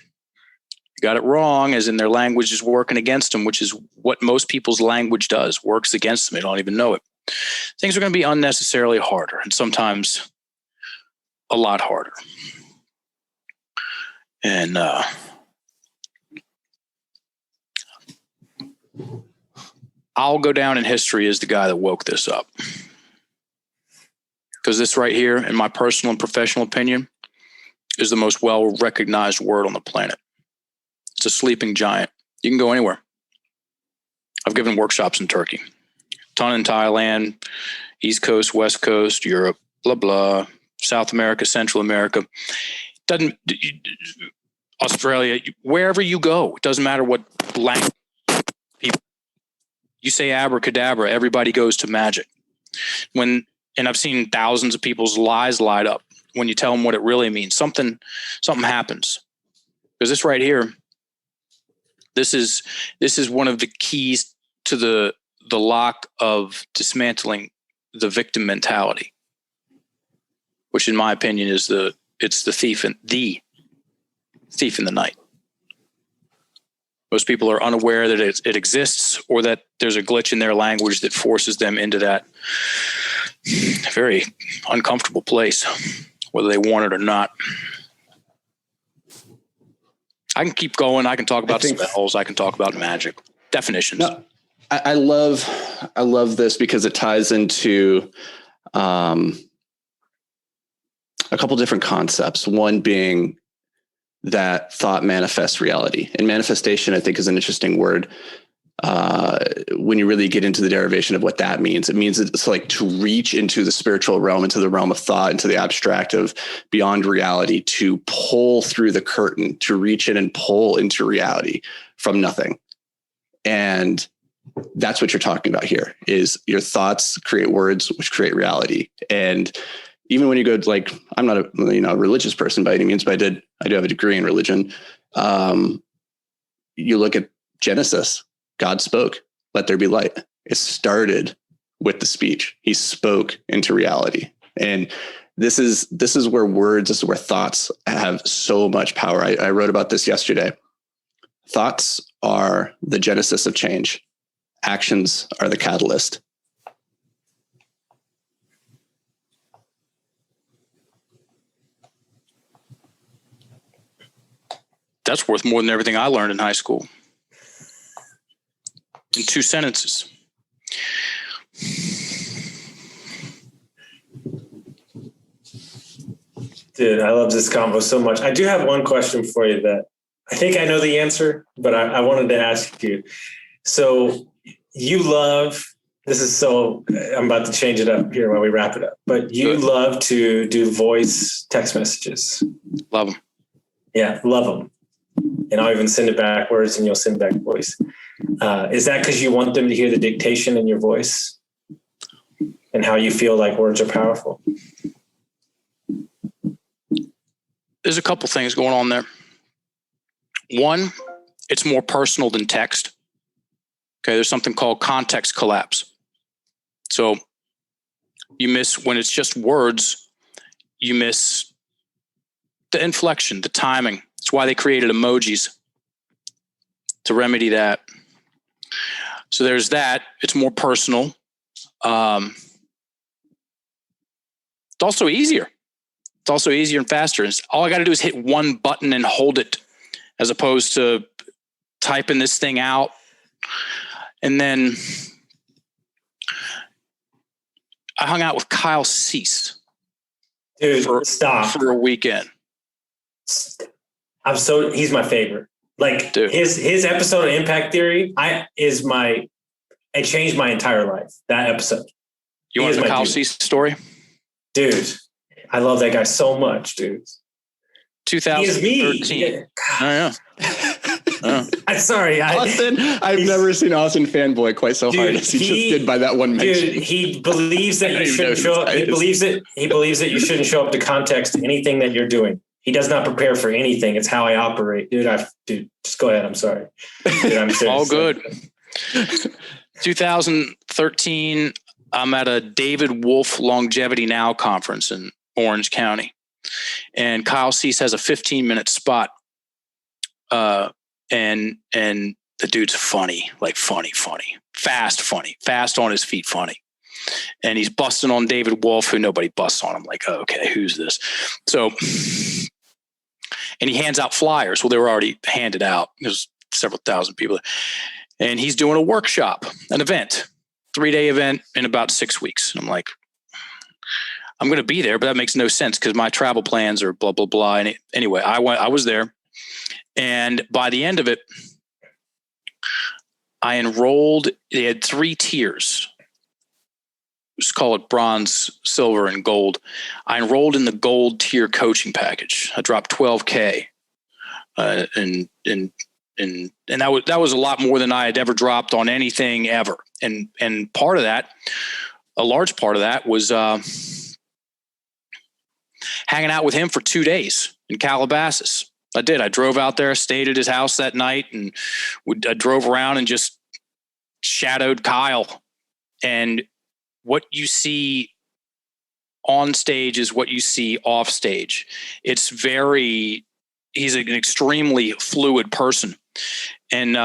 Got it wrong, as in their language is working against them, which is what most people's language does, works against them. They don't even know it. Things are going to be unnecessarily harder, and sometimes a lot harder. And I'll go down in history as the guy that woke this up. Because this right here, in my personal and professional opinion, is the most well-recognized word on the planet. It's a sleeping giant. You can go anywhere. I've given workshops in Turkey, ton in Thailand, East Coast, West Coast, Europe, blah, blah, South America, Central America. Australia, wherever you go, it doesn't matter what language people. You say abracadabra, everybody goes to magic. And I've seen thousands of people's lies light up when you tell them what it really means. Something happens. Because this right here, this is one of the keys to the lock of dismantling the victim mentality, which in my opinion is the thief in the night. Most people are unaware that it exists, or that there's a glitch in their language that forces them into that very uncomfortable place, whether they want it or not. I can keep going. I can talk about spells. I can talk about magic definitions. No, I love this because it ties into a couple different concepts. One being that thought manifests reality, and manifestation, I think, is an interesting word. When you really get into the derivation of what that means, it means it's like to reach into the spiritual realm, into the realm of thought, into the abstract of beyond reality, to pull through the curtain, to reach in and pull into reality from nothing. And that's what you're talking about here, is your thoughts create words, which create reality. And even when you go like, I'm not a religious person by any means, but I do have a degree in religion. You look at Genesis, God spoke, let there be light. It started with the speech. He spoke into reality. And this is where words, this is where thoughts have so much power. I wrote about this yesterday. Thoughts are the genesis of change. Actions are the catalyst. That's worth more than everything I learned in high school. In 2 sentences. Dude, I love this convo so much. I do have one question for you that I think I know the answer, but I wanted to ask you. So I'm about to change it up here while we wrap it up, but you love to do voice text messages. Love them. Yeah, love them. And I'll even send it backwards and you'll send back voice. Is that because you want them to hear the dictation in your voice and how you feel like words are powerful? There's a couple things going on there. One, it's more personal than text. Okay, there's something called context collapse. So you miss, when it's just words, you miss the inflection, the timing. That's why they created emojis, to remedy that. So there's that. It's more personal. It's also easier. It's also easier and faster. All I got to do is hit one button and hold it, as opposed to typing this thing out. And then I hung out with Kyle Cease. Dude, stop. For a weekend. He's my favorite. Like, dude, his episode of Impact Theory it changed my entire life. That episode. You want the Kyle Cease story? Dude, I love that guy so much, dude. 2013. Oh, yeah. I'm sorry. Austin, I've never seen Austin fanboy quite so hard as he just did by that one mention. Dude, he believes that you shouldn't show up. He believes that you shouldn't show up to context anything that you're doing. He does not prepare for anything. It's how I operate. Dude, just go ahead. I'm sorry. Dude, I'm serious. All good. 2013, I'm at a David Wolf Longevity Now conference in Orange County. And Kyle Cease has a 15-minute spot. And the dude's funny, like funny, fast on his feet, funny. And he's busting on David Wolf, who nobody busts on. I'm like, oh, okay, who's this? So, and he hands out flyers. Well, they were already handed out. There's several thousand people. and he's doing a workshop, an event, 3-day event in about 6 weeks. And I'm like, I'm going to be there, but that makes no sense because my travel plans are blah, blah, blah. And anyway, I was there. And by the end of it, I enrolled. They had 3 tiers. Let's call it bronze, silver, and gold. I enrolled in the gold tier coaching package. I dropped $12K. And that was a lot more than I had ever dropped on anything ever. And part of that, a large part of that was hanging out with him for 2 days in Calabasas. I did. I drove out there, stayed at his house that night, and I drove around and just shadowed Kyle. And what you see on stage is what you see off stage. He's an extremely fluid person. And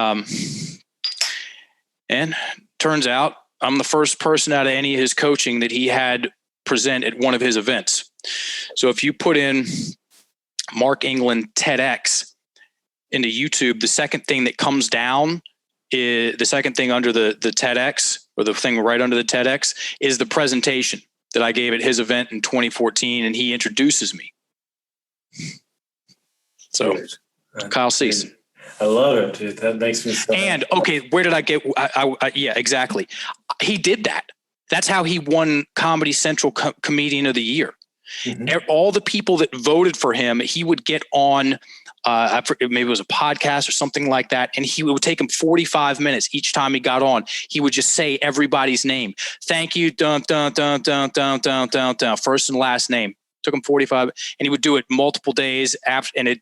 turns out I'm the first person out of any of his coaching that he had present at one of his events. So if you put in Mark England TEDx into YouTube, the second thing that comes down is the second thing under the TEDx, or the thing right under the TEDx, is the presentation that I gave at his event in 2014, and he introduces me. So Kyle Cease. I love it, dude. That makes me so And okay, where did I get? Yeah, exactly. He did that. That's how he won Comedy Central Comedian of the Year. Mm-hmm. All the people that voted for him, he would get on, maybe it was a podcast or something like that, and it would take him 45 minutes each time he got on. He would just say everybody's name. Thank you, dun, dun, dun, dun, dun, dun, dun, dun, first and last name. Took him 45, and he would do it multiple days after, and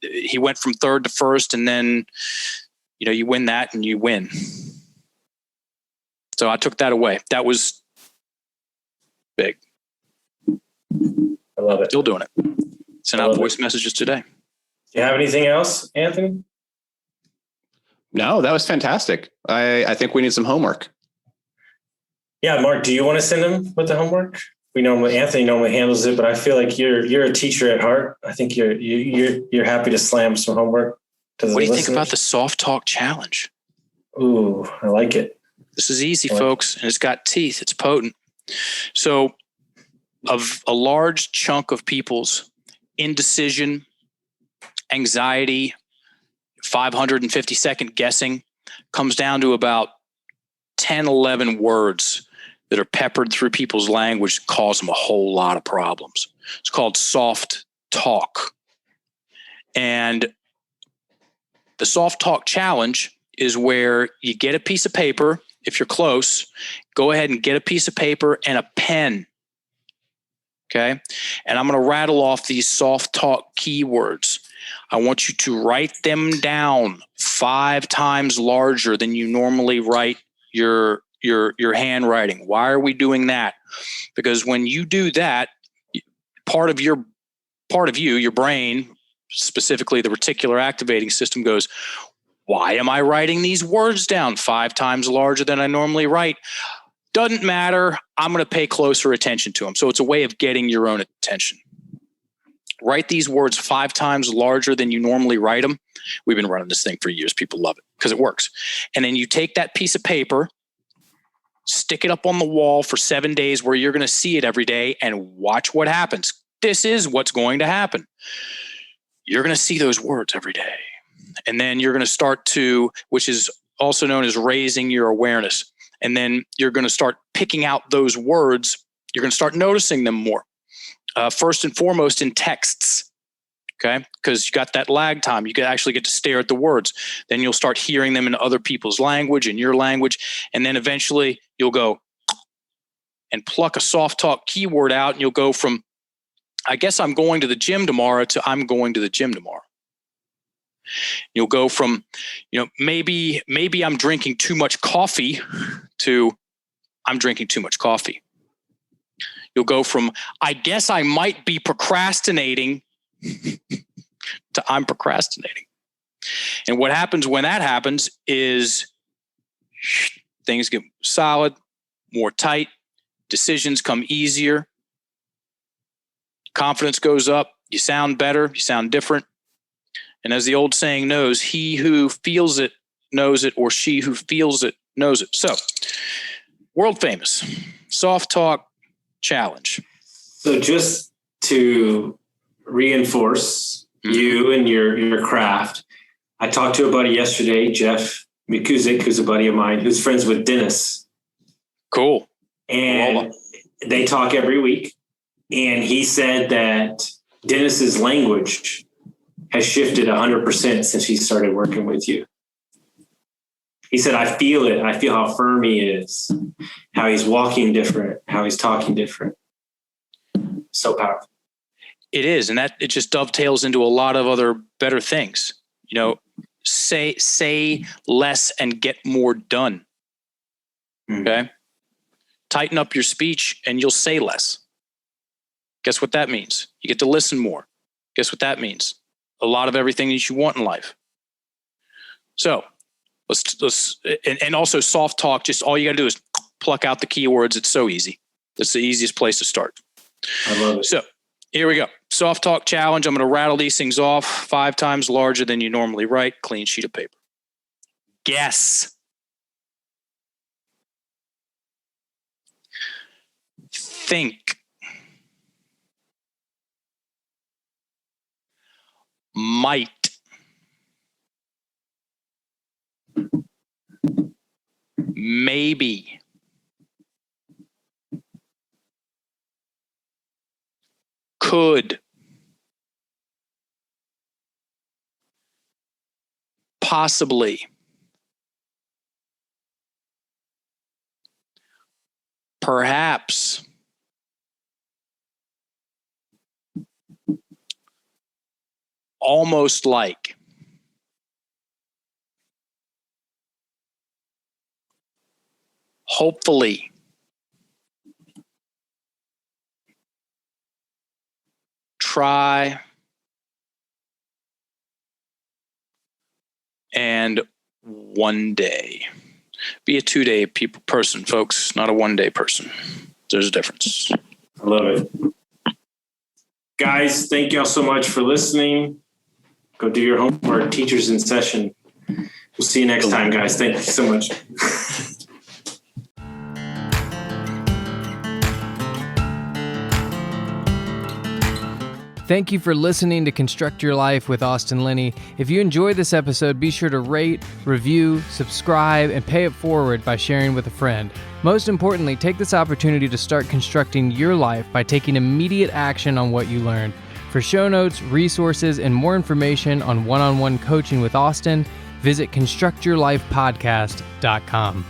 he went from third to first, and then, you win that and you win. So I took that away. That was big. I love it. Still doing it. Send out voice messages today. Do you have anything else, Anthony? No, that was fantastic. I think we need some homework. Yeah, Mark, do you want to send him with the homework? Anthony normally handles it, but I feel like you're a teacher at heart. I think you're happy to slam some homework to the What do you listeners. think about the soft talk challenge? Ooh, I like it. This is easy, folks, and it's got teeth. It's potent. So, of a large chunk of people's indecision, anxiety, 550-second guessing comes down to about 10, 11 words that are peppered through people's language, cause them a whole lot of problems. It's called soft talk. And the soft talk challenge is where you get a piece of paper. If you're close, go ahead and get a piece of paper and a pen. Okay. And I'm going to rattle off these soft talk keywords. I want you to write them down 5 times larger than you normally write your handwriting. Why are we doing that? Because when you do that, part of you, your brain, specifically the reticular activating system, goes, why am I writing these words down 5 times larger than I normally write? Doesn't matter. I'm going to pay closer attention to them. So it's a way of getting your own attention. Write these words 5 times larger than you normally write them. We've been running this thing for years. People love it because it works. And then you take that piece of paper, stick it up on the wall for 7 days where you're going to see it every day, and watch what happens. This is what's going to happen. You're going to see those words every day. And then you're going to start to, which is also known as raising your awareness. And then you're going to start picking out those words. You're going to start noticing them more. First and foremost in texts, okay? Because you got that lag time. You can actually get to stare at the words. Then you'll start hearing them in other people's language and your language. And then eventually you'll go and pluck a soft talk keyword out, and you'll go from, I guess I'm going to the gym tomorrow, to I'm going to the gym tomorrow. You'll go from, maybe I'm drinking too much coffee to I'm drinking too much coffee. You'll go from, I guess I might be procrastinating to I'm procrastinating. And what happens when that happens is things get solid, more tight, decisions come easier, confidence goes up, you sound better, you sound different. And as the old saying goes, he who feels it knows it, or she who feels it knows it. So, world famous soft talk challenge. So just to reinforce you and your craft, I talked to a buddy yesterday, Jeff Mikuzik, who's a buddy of mine, who's friends with Dennis. Cool. And they talk every week. And he said that Dennis's language has shifted 100% since he started working with you. He said, I feel it. I feel how firm he is, how he's walking different, how he's talking different. So powerful. It is. And that it just dovetails into a lot of other better things. You know, say less and get more done. Okay. Tighten up your speech and you'll say less. Guess what that means? You get to listen more. Guess what that means? A lot of everything that you want in life. So let's and also soft talk. Just all you got to do is pluck out the keywords. It's so easy. That's the easiest place to start. I love it. So here we go. Soft talk challenge. I'm going to rattle these things off 5 times larger than you normally write. Clean sheet of paper. Guess. Think. Might. Maybe. Could. Possibly. Perhaps. Almost like. Hopefully. Try. And one day. Be a 2-day person, folks, not a 1-day person. There's a difference. I love it. Guys, thank y'all so much for listening. Go do your homework. Teachers in session. We'll see you next time, guys. Thank you so much. Thank you for listening to Construct Your Life with Austin Linney. If you enjoyed this episode, be sure to rate, review, subscribe, and pay it forward by sharing with a friend. Most importantly, take this opportunity to start constructing your life by taking immediate action on what you learned. For show notes, resources, and more information on one-on-one coaching with Austin, visit constructyourlifepodcast.com.